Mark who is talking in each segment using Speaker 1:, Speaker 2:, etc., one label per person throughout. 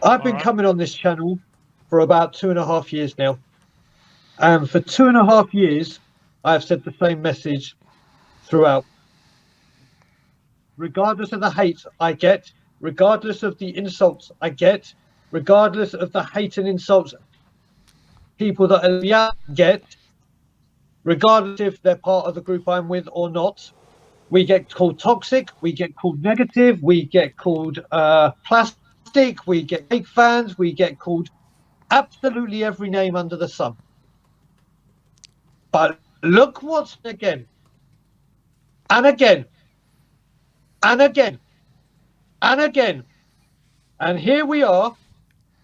Speaker 1: I've been coming on this channel for about 2.5 years now. And for 2.5 years, I've said the same message throughout. Regardless of the hate I get, regardless of the insults I get, regardless of the hate and insults people that are get, regardless if they're part of the group I'm with or not, we get called toxic, we get called negative, we get called plastic, we get fake fans, we get called absolutely every name under the sun. But look what's again, and again, and again, and again. And here we are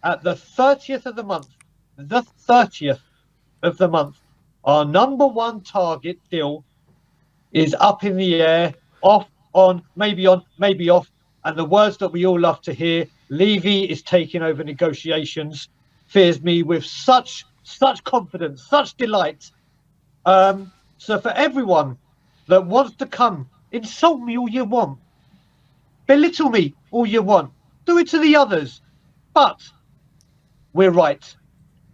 Speaker 1: at the 30th of the month. The 30th of the month. Our #1 target deal is up in the air, off, on, maybe off. And the words that we all love to hear, Levy is taking over negotiations, fills me with such confidence, such delight. So for everyone that wants to come, insult me all you want, belittle me all you want, do it to the others. But we're right.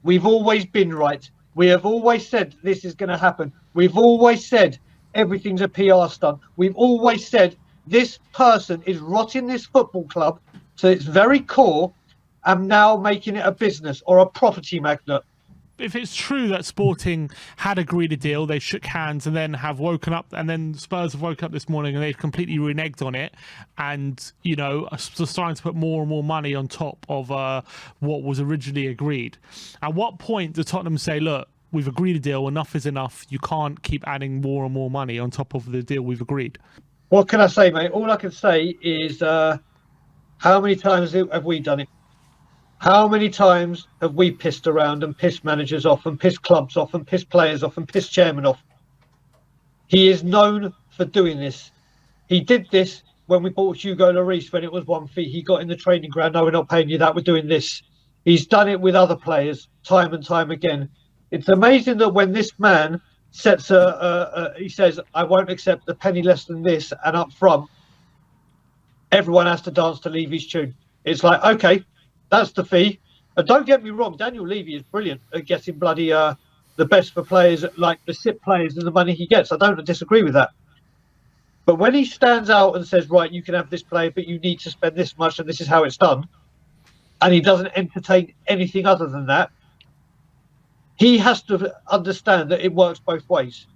Speaker 1: We've always been right. We have always said this is going to happen. We've always said everything's a PR stunt. We've always said this person is rotting this football club to its very core and now making it a business or a property magnet.
Speaker 2: If it's true that Sporting had agreed a deal, they shook hands and then have woken up, and then Spurs have woken up this morning and they've completely reneged on it, and you know, are starting to put more and more money on top of what was originally agreed. At what point do Tottenham say, look, we've agreed a deal, enough is enough, you can't keep adding more and more money on top of the deal we've agreed?
Speaker 1: What can I say, mate? All I can say is how many times have we done it? How many times have we pissed around and pissed managers off and pissed clubs off and pissed players off and pissed chairmen off? He is known for doing this. He did this when we bought Hugo Lloris when it was 1 fee. He got in the training ground, no, we're not paying you that, we're doing this. He's done it with other players time and time again. It's amazing that when this man sets he says, I won't accept a penny less than this, and up front, everyone has to dance to Levy's tune. It's like, okay, that's the fee. And don't get me wrong, Daniel Levy is brilliant at getting bloody the best for players, like the SIP players, and the money he gets. I don't disagree with that. But when he stands out and says, right, you can have this player, but you need to spend this much, and this is how it's done, and he doesn't entertain anything other than that, he has to understand that it works both ways.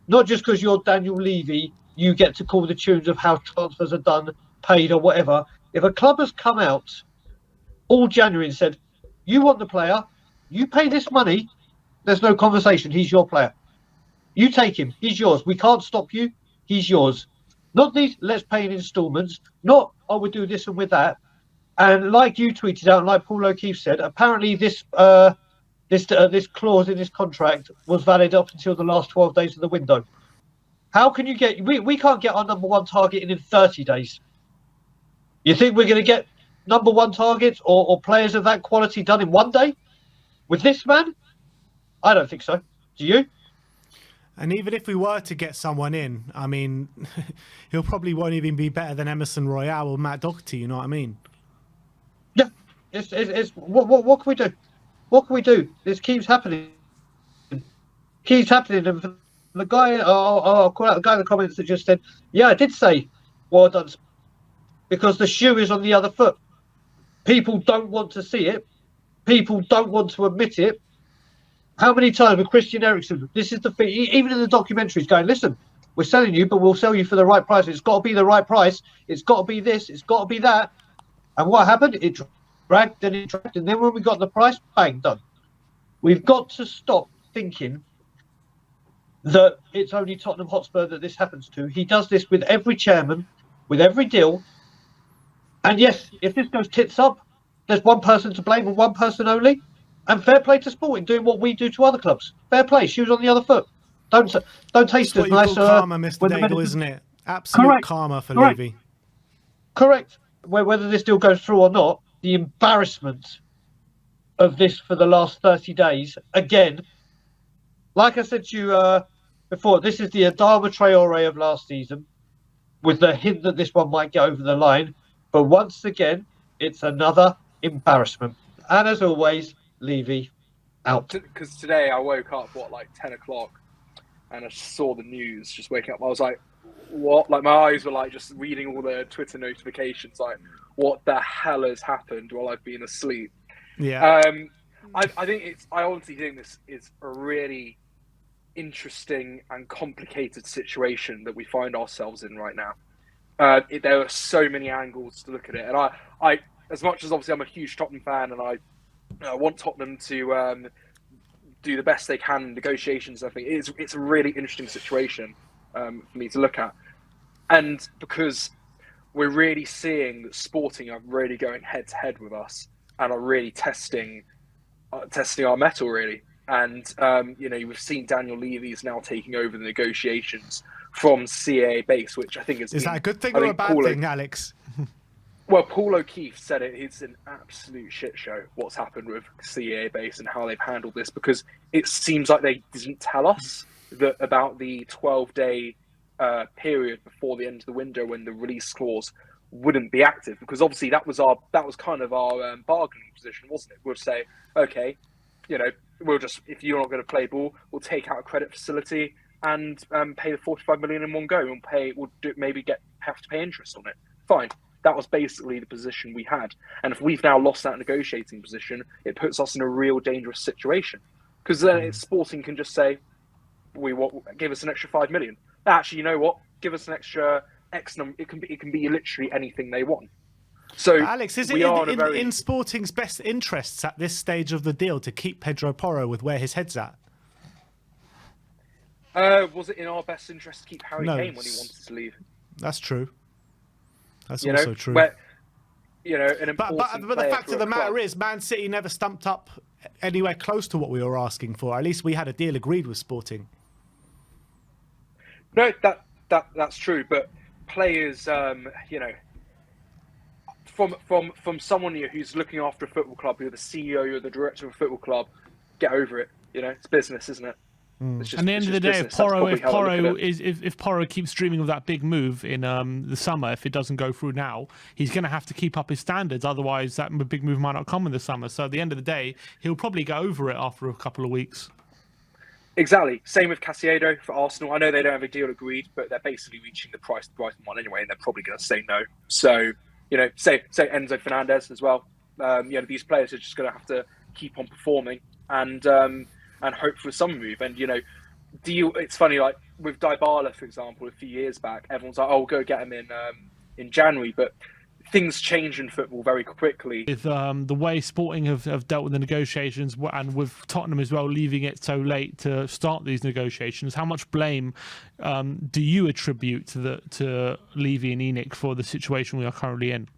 Speaker 1: Not just because you're Daniel Levy, you get to call the tunes of how transfers are done, paid, or whatever. If a club has come out all January and said, you want the player, you pay this money, there's no conversation, he's your player. You take him, he's yours. We can't stop you, he's yours. Not these, let's pay in installments, not, oh, we'll do this and with that. And like you tweeted out, and like Paul O'Keefe said, apparently this clause in this contract was valid up until the last 12 days of the window. How can you get, we can't get our #1 target in 30 days. You think we're going to get #1 targets or players of that quality done in 1 day with this man? I don't think so. Do you?
Speaker 3: And even if we were to get someone in, I mean, he'll probably won't even be better than Emerson Royale or Matt Doherty. You know what I mean?
Speaker 1: Yeah. It's what can we do? What can we do? This keeps happening. Keeps happening. And the guy, I'll call out the guy in the comments that just said, yeah, I did say well done, because the shoe is on the other foot. People don't want to see it. People don't want to admit it. How many times with Christian Eriksen, this is the thing, even in the documentaries, going, listen, we're selling you, but we'll sell you for the right price. It's got to be the right price. It's got to be this. It's got to be that. And what happened? It dragged and it dragged. And then when we got the price, bang, done. We've got to stop thinking that it's only Tottenham Hotspur that this happens to. He does this with every chairman, with every deal. And yes, if this goes tits up, there's one person to blame and one person only. And fair play to Sporting doing what we do to other clubs. Fair play, shoes on the other foot. Don't taste as nice.
Speaker 3: Karma, Mr. Daigle, isn't it? Absolute karma for Levy.
Speaker 1: Correct. Whether this deal goes through or not, the embarrassment of this for the last 30 days, again, like I said to you before, this is the Adama Traore of last season, with the hint that this one might get over the line. But once again, it's another embarrassment. And as always, Levy out.
Speaker 4: Because today I woke up like 10 o'clock, and I saw the news. Just waking up, I was like, "What?" Like my eyes were like just reading all the Twitter notifications. Like, what the hell has happened while I've been asleep?
Speaker 3: Yeah.
Speaker 4: I honestly think this is a really interesting and complicated situation that we find ourselves in right now. There are so many angles to look at it, and I, as much as obviously I'm a huge Tottenham fan, and I want Tottenham to do the best they can in negotiations. I think it's a really interesting situation for me to look at, and because we're really seeing that Sporting are really going head to head with us and are really testing our mettle really. And we've seen Daniel Levy is now taking over the negotiations from CA base, which I think is
Speaker 3: that a good thing or a bad thing, Alex?
Speaker 4: Well, Paul O'Keefe said it's an absolute shit show what's happened with CA base and how they've handled this, because it seems like they didn't tell us about the 12-day period before the end of the window when the release clause wouldn't be active, because obviously that was kind of our bargaining position, wasn't it? We'll say, okay, we'll just, if you're not going to play ball, we'll take out a credit facility and pay the 45 million in one go, and have to pay interest on it. Fine. That was basically the position we had. And if we've now lost that negotiating position, it puts us in a real dangerous situation. Because then Sporting can just say, give us an extra 5 million. Actually, you know what? Give us an extra X number. It can be literally anything they want. So,
Speaker 3: Alex, is it in Sporting's best interests at this stage of the deal to keep Pedro Porro with where his head's at?
Speaker 4: Was it in our best interest to keep Harry Kane when he wanted to leave?
Speaker 3: That's true. That's also true.
Speaker 4: But
Speaker 3: the fact of the matter is, Man City never stumped up anywhere close to what we were asking for. At least we had a deal agreed with Sporting.
Speaker 4: No, that's true. But players, from someone who's looking after a football club, you're the CEO, you're the director of a football club, get over it. It's business, isn't it?
Speaker 2: At the end of the day, if Porro keeps dreaming of that big move in the summer, if it doesn't go through now, he's going to have to keep up his standards. Otherwise, that big move might not come in the summer. So at the end of the day, he'll probably go over it after a couple of weeks.
Speaker 4: Exactly. Same with Caicedo for Arsenal. I know they don't have a deal agreed, but they're basically reaching the price the Brighton one anyway, and they're probably going to say no. So, say Enzo Fernandez as well. These players are just going to have to keep on performing and hope for some move. And it's funny, like with Dybala, for example, a few years back, everyone's like, "Oh, we'll go get him in January," but things change in football very quickly.
Speaker 2: With the way Sporting have dealt with the negotiations, and with Tottenham as well leaving it so late to start these negotiations, how much blame do you attribute to Levy and ENIC for the situation we are currently in?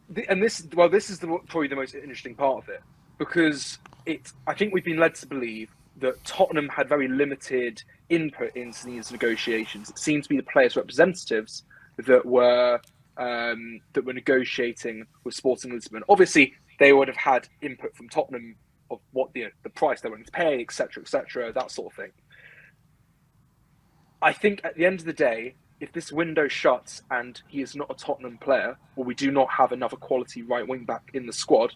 Speaker 4: This is probably the most interesting part of it, because I think we've been led to believe that Tottenham had very limited input into these negotiations. It seemed to be the players' representatives that were negotiating with Sporting Lisbon. Obviously, they would have had input from Tottenham of what the price they're willing to pay, etc., that sort of thing. I think at the end of the day, if this window shuts and he is not a Tottenham player, or we do not have another quality right wing back in the squad,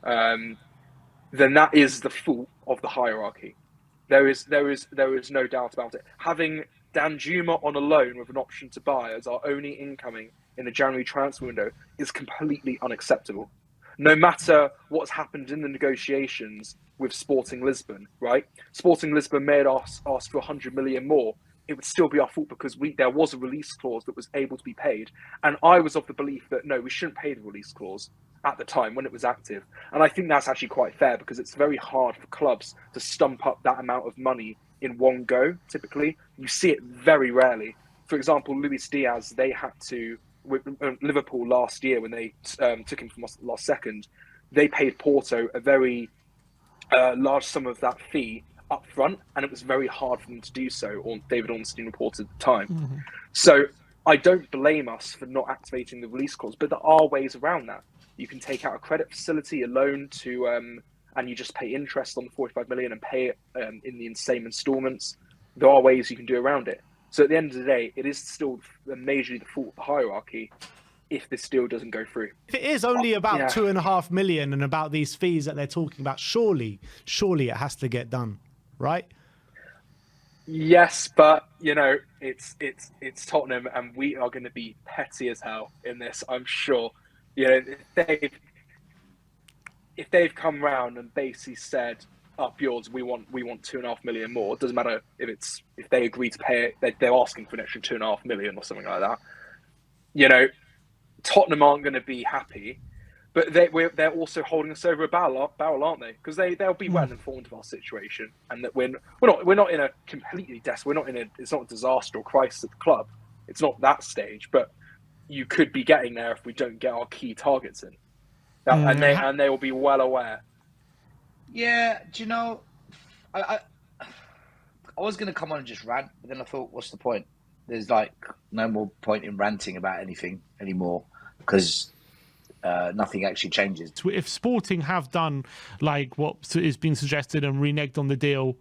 Speaker 4: then that is the fault of the hierarchy. There is no doubt about it. Having Danjuma on a loan with an option to buy as our only incoming in the January transfer window is completely unacceptable. No matter what's happened in the negotiations with Sporting Lisbon, right? Sporting Lisbon may have asked for 100 million more. It would still be our fault because there was a release clause that was able to be paid. And I was of the belief that, no, we shouldn't pay the release clause at the time when it was active. And I think that's actually quite fair, because it's very hard for clubs to stump up that amount of money in one go, typically. You see it very rarely. For example, Luis Diaz, they had to, with Liverpool last year when they took him from us last second, they paid Porto a very large sum of that fee up front, and it was very hard for them to do so, or David Ornstein reported at the time. Mm-hmm. So I don't blame us for not activating the release clause, but there are ways around that. You can take out a credit facility, a loan and you just pay interest on the 45 million and pay it in the insane installments. There are ways you can do around it. So at the end of the day, it is still majorly the fault of the hierarchy if this deal doesn't go through.
Speaker 3: If it is only about
Speaker 4: Yeah.
Speaker 3: 2.5 million and about these fees that they're talking about, surely it has to get done, right?
Speaker 4: Yes, but you know, it's Tottenham, and we are going to be petty as hell in this. I'm sure. You know, if they've come round and basically said, "Up yours, we want 2.5 million more." It doesn't matter if they agree to pay it. They're asking for an extra 2.5 million or something like that. You know, Tottenham aren't going to be happy, but they're also holding us over a barrel, aren't they? Because they'll be well informed of our situation, and that we're not in a completely desperate. It's not a disaster or crisis at the club. It's not that stage, but you could be getting there if we don't get our key targets in, and they will be well aware.
Speaker 5: Yeah, do you know, I was going to come on and just rant, but then I thought, what's the point? There's like no more point in ranting about anything anymore because nothing actually changes.
Speaker 2: If Sporting have done like what is being suggested and reneged on the deal,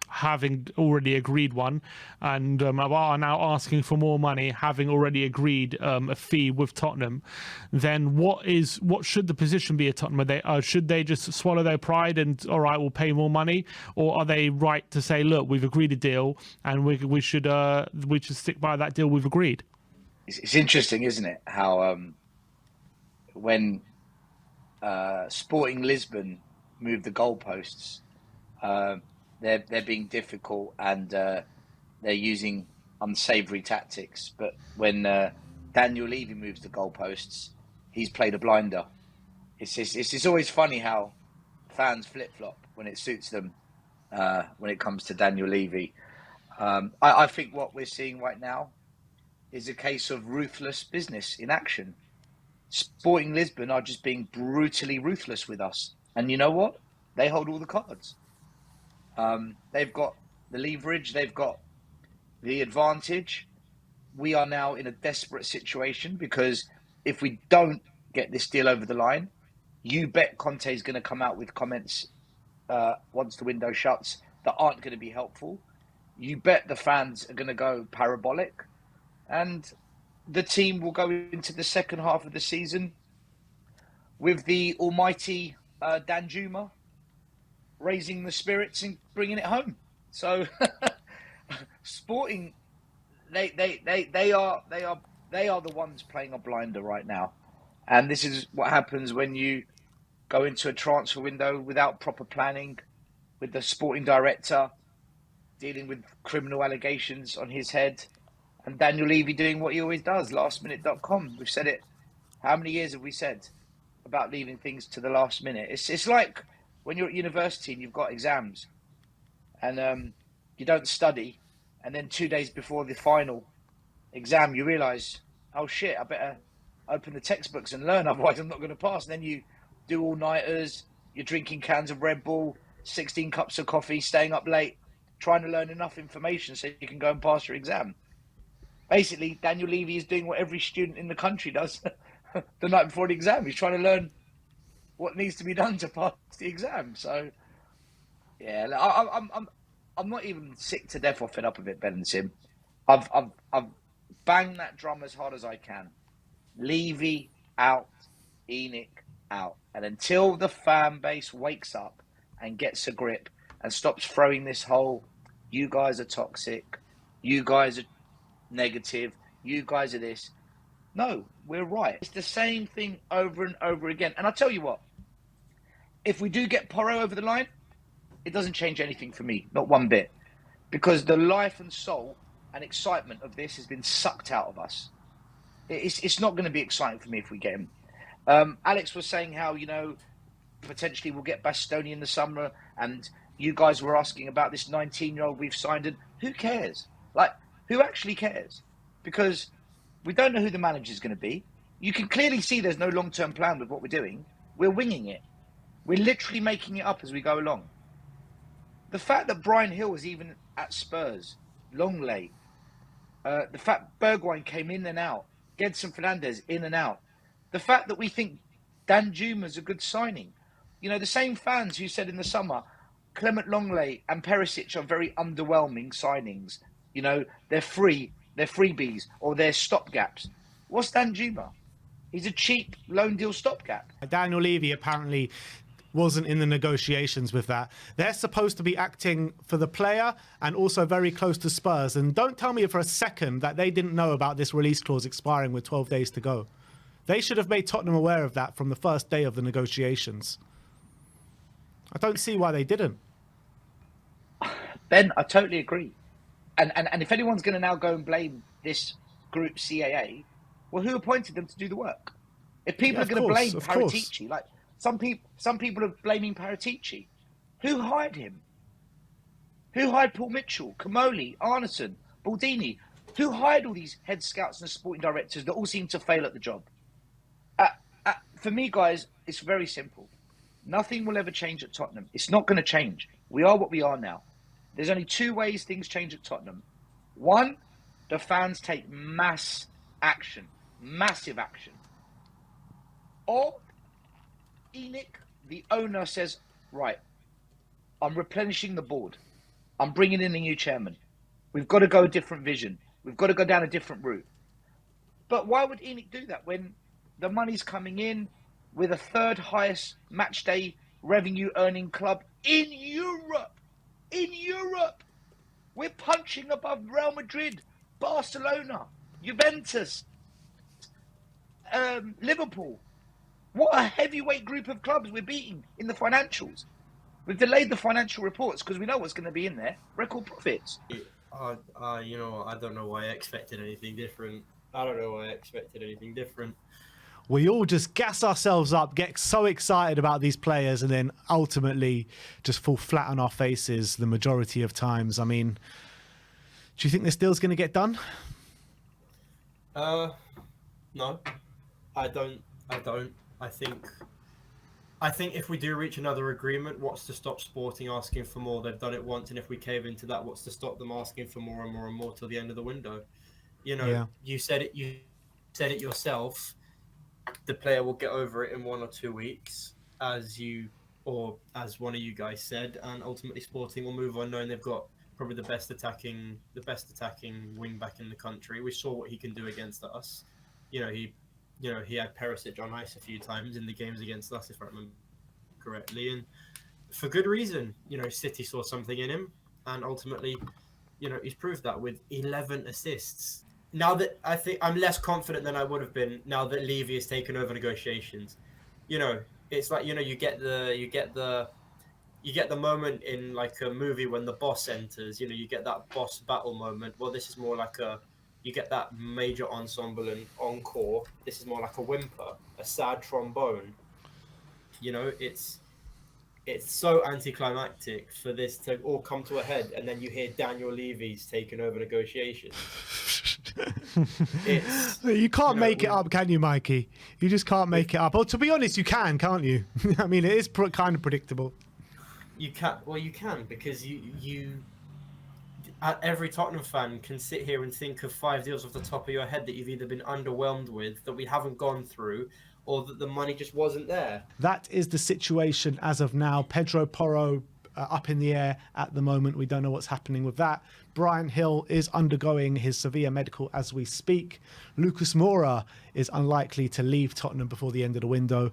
Speaker 2: having already agreed one, and are now asking for more money, having already agreed a fee with Tottenham, then what should the position be at Tottenham? Should they just swallow their pride and all right, we'll pay more money, or are they right to say, look, we've agreed a deal and we should stick by that deal we've agreed?
Speaker 5: It's interesting, isn't it? How when Sporting Lisbon moved the goalposts, they're being difficult and they're using unsavoury tactics. But when Daniel Levy moves the goalposts, he's played a blinder. It's always funny how fans flip-flop when it suits them when it comes to Daniel Levy. I think what we're seeing right now is a case of ruthless business in action. Sporting Lisbon are just being brutally ruthless with us. And you know what? They hold all the cards. They've got the leverage. They've got the advantage. We are now in a desperate situation because if we don't get this deal over the line, you bet Conte is going to come out with comments once the window shuts that aren't going to be helpful. You bet the fans are going to go parabolic. And the team will go into the second half of the season with the almighty Danjuma raising the spirits and bringing it home. So, Sporting, they are the ones playing a blinder right now, and this is what happens when you go into a transfer window without proper planning, with the sporting director dealing with criminal allegations on his head. And Daniel Levy doing what he always does, lastminute.com. We've said it. How many years have we said about leaving things to the last minute? It's like when you're at university and you've got exams and you don't study. And then 2 days before the final exam, you realise, oh shit, I better open the textbooks and learn. Otherwise, I'm not going to pass. And then you do all-nighters. You're drinking cans of Red Bull, 16 cups of coffee, staying up late, trying to learn enough information so you can go and pass your exam. Basically, Daniel Levy is doing what every student in the country does the night before the exam. He's trying to learn what needs to be done to pass the exam. So, yeah, I'm not even sick to death or fed up of it, Ben and Sim. I've banged that drum as hard as I can. Levy out, Enoch out. And until the fan base wakes up and gets a grip and stops throwing this whole, you guys are toxic, you guys are negative, you guys are this. No, we're right. It's the same thing over and over again. And I'll tell you what, if we do get Porro over the line, it doesn't change anything for me, not one bit. Because the life and soul and excitement of this has been sucked out of us. It's not going to be exciting for me if we get him. Alex was saying how, potentially we'll get Bastoni in the summer, and you guys were asking about this 19-year-old we've signed, and who cares? Like, who actually cares? Because we don't know who the manager is going to be. You can clearly see there's no long-term plan with what we're doing. We're winging it. We're literally making it up as we go along. The fact that Brian Hill was even at Spurs, Longley, the fact Bergwijn came in and out, Gedson Fernandez in and out, the fact that we think Danjuma's a good signing. The same fans who said in the summer, Clement Longley and Perisic are very underwhelming signings. They're freebies or they're stopgaps. What's Danjuma? He's a cheap loan deal stopgap.
Speaker 3: Daniel Levy apparently wasn't in the negotiations with that. They're supposed to be acting for the player and also very close to Spurs. And don't tell me for a second that they didn't know about this release clause expiring with 12 days to go. They should have made Tottenham aware of that from the first day of the negotiations. I don't see why they didn't.
Speaker 5: Ben, I totally agree. And if anyone's going to now go and blame this group CAA, well, who appointed them to do the work? If people are going to blame Paratici, like some people are blaming Paratici. Who hired him? Who hired Paul Mitchell, Kamoli, Arneson, Baldini? Who hired all these head scouts and sporting directors that all seem to fail at the job? For me, guys, it's very simple. Nothing will ever change at Tottenham. It's not going to change. We are what we are now. There's only two ways things change at Tottenham. One, the fans take massive action. Or Enoch, the owner, says, right, I'm replenishing the board. I'm bringing in a new chairman. We've got to go a different vision. We've got to go down a different route. But why would Enoch do that when the money's coming in with a third highest match day revenue earning club in Europe? In Europe, we're punching above Real Madrid, Barcelona, Juventus, Liverpool. What a heavyweight group of clubs we're beating in the financials. We've delayed the financial reports because we know what's going to be in there. Record profits.
Speaker 6: I don't know why I expected anything different.
Speaker 3: We all just gas ourselves up, get so excited about these players, and then ultimately just fall flat on our faces the majority of times. I mean, do you think this deal's going to get done?
Speaker 6: No, I don't. I think if we do reach another agreement, what's to stop Sporting asking for more? They've done it once, and if we cave into that, what's to stop them asking for more and more and more till the end of the window? You know,
Speaker 3: Yeah.
Speaker 6: You said it yourself. The player will get over it in 1 or 2 weeks, as one of you guys said, and ultimately Sporting will move on, knowing they've got probably the best attacking wing back in the country. We saw what he can do against us. He had Perisic on ice a few times in the games against us, if I remember correctly, and for good reason. City saw something in him, and ultimately, he's proved that with 11 assists. Now that I think I'm less confident than I would have been now that Levy has taken over negotiations. It's like you get the moment in like a movie when the boss enters. You get that boss battle moment. Well, this is more like you get that major ensemble and encore. This is more like a whimper, a sad trombone. It's so anticlimactic for this to all come to a head, and then you hear Daniel Levy's taking over negotiations.
Speaker 3: You can't make it up, can you, Mikey? You just can't make it up. Well, to be honest, you can, can't you? I mean, it is kind of predictable.
Speaker 6: You can. Well, you can, because you every Tottenham fan can sit here and think of 5 deals off the top of your head that you've either been underwhelmed with, that we haven't gone through, or that the money just wasn't there.
Speaker 3: That is the situation as of now. Pedro Porro up in the air at the moment. We don't know what's happening with that. Brian Hill is undergoing his severe medical as we speak. Lucas Moura is unlikely to leave Tottenham before the end of the window.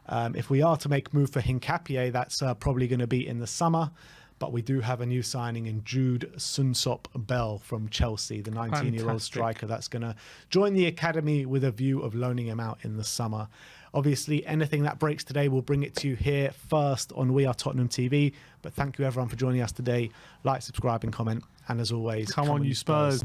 Speaker 3: If we are to make a move for Hincapié, that's probably going to be in the summer. But we do have a new signing in Jude Sunsop-Bell from Chelsea, the 19-year-old striker that's going to join the academy with a view of loaning him out in the summer. Obviously, anything that breaks today, we'll bring it to you here first on We Are Tottenham TV. But thank you, everyone, for joining us today. Like, subscribe, and comment. And as always,
Speaker 2: come on, you Spurs.